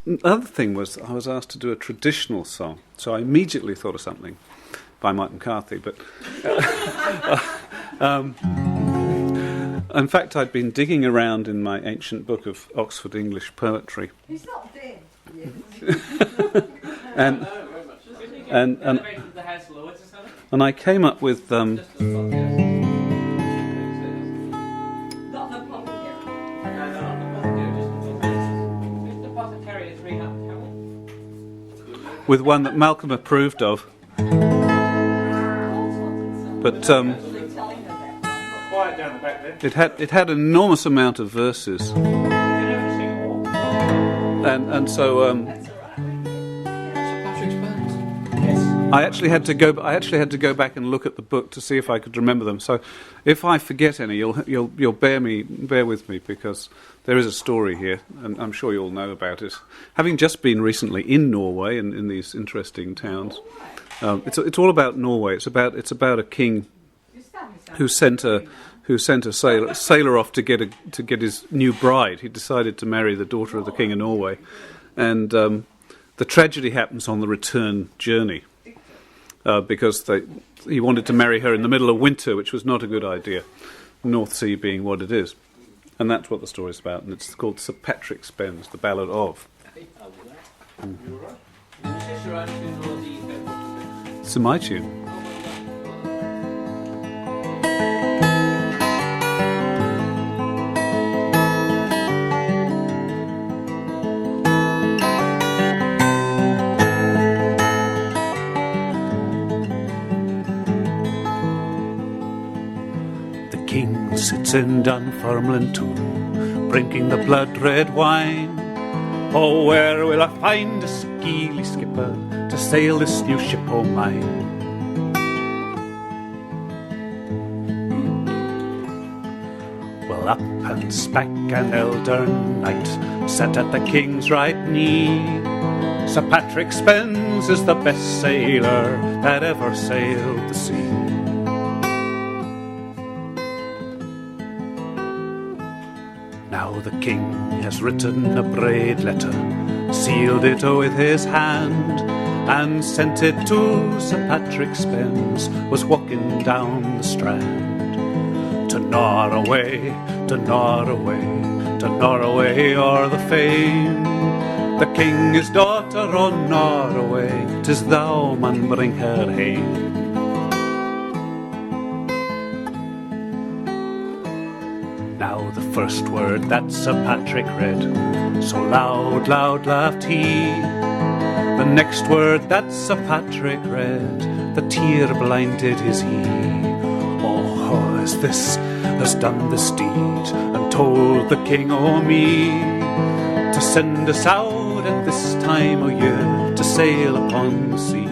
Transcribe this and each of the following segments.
the other thing was I was asked to do a traditional song, so I immediately thought of something by Mike McCarthy, but in fact I'd been digging around in my ancient book of Oxford English poetry. He's not dead. and I came up with with one that Malcolm approved of, but it had an enormous amount of verses, and so Patrick Spens. I actually had to go back and look at the book to see if I could remember them. So if I forget any, you'll bear with me, because there is a story here, and I'm sure you'll know about it. Having just been recently in Norway and in these interesting towns, it's all about Norway. It's about a king who sent a sailor off to get his new bride. He decided to marry the daughter of the king of Norway, and the tragedy happens on the return journey, because he wanted to marry her in the middle of winter, which was not a good idea, North Sea being what it is. And that's what the story's about, and it's called Sir Patrick Spens, the Ballad of. It's my tune. The king sits in Dunfermline tomb, drinking the blood-red wine. Oh, where will I find a skeely skipper to sail this new ship o' mine? Well, up and spack an elder knight sat at the king's right knee. Sir Patrick Spens is the best sailor that ever sailed the sea. Now the king has written a braid letter, sealed it with his hand, and sent it to Sir Patrick Spens, was walking down the strand. To Norway, to Norway, to Norway o'er the fame. The king his daughter on Norway, 'tis thou man bring her hame. Now the first word that Sir Patrick read, so loud, loud laughed he. The next word that Sir Patrick read, the tear blinded his ee. Oh, as this has done this deed, and told the king o' me, to send us out at this time o' year, to sail upon the sea.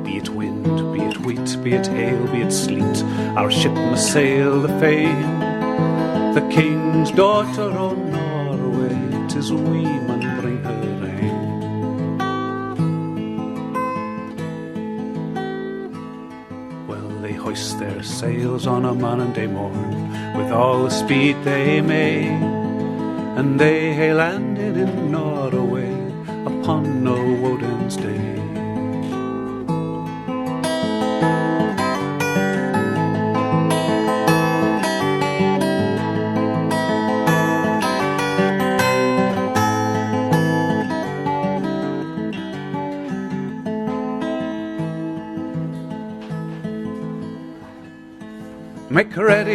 Be it wind, be it wheat, be it hail, be it sleet, our ship must sail the fame. The king's daughter on Norway, 'tis we man bring her hame. Well, they hoist their sails on a Monday morn, with all the speed they may, and they hae landed in Norway upon no Woden's day.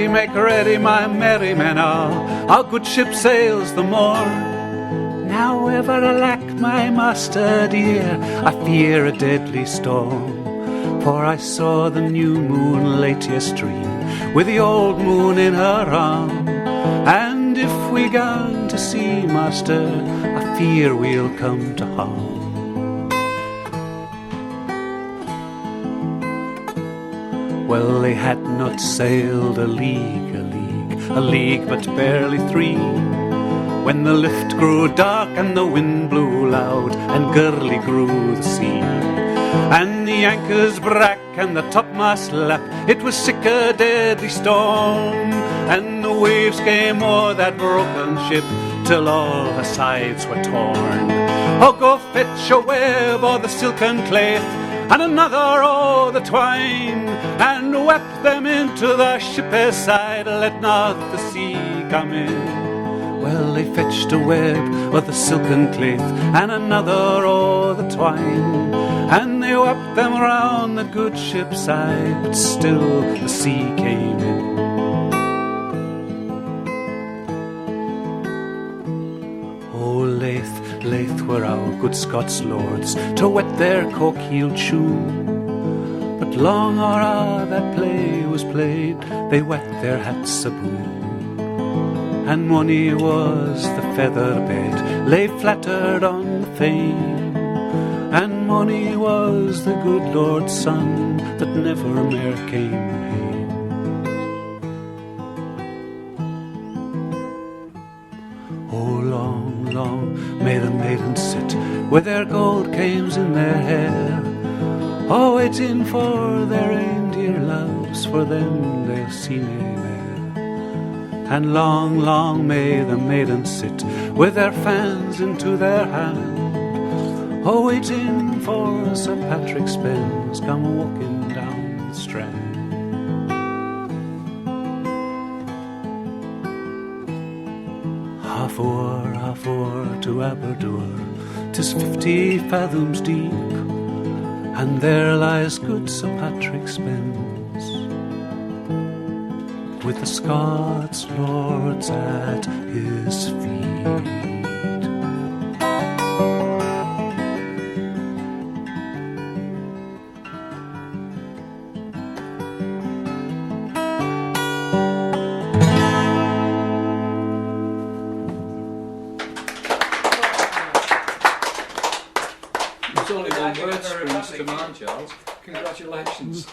Make ready, my merry men all, our good ship sails the morn. Now ever alack, my master dear, I fear a deadly storm. For I saw the new moon late yestreen, with the old moon in her arm. And if we gang to sea, master, I fear we'll come to harm. Well, they had not sailed a league but barely 3, when the lift grew dark and the wind blew loud, and gurly grew the sea. and the anchors brack and the topmast lap. It was sick a deadly storm, and the waves came o'er that broken ship till all her sides were torn. Oh, go fetch a web o' the silken claith, and another o' the twine, and wrap them into the ship's side, let not the sea come in. Well, they fetched a web o' the silken claith, and another o' the twine, and they wrapped them round the good ship's side, but still the sea came in. Oh, laith were our good Scots lords to wet their cork-heeled shoe, but long or that play was played, they wet their hats aboo. And money was the feather bed lay flattered on the fane, and money was the good Lord's son that never mair came hame. Oh, long, long may the maidens sit with their gold canes in their hair, oh, waiting for their reindeer loves, for them they'll see nae mair. And long, long may the maidens sit with their fans into their hand, oh, waiting for Sir Patrick Spens come walking down the strand. Half hour to Aberdour, 'tis 50 fathoms deep, and there lies good Sir Patrick Spens, with the Scots lords at his feet. There's only one word springs to mind, Charles. Congratulations.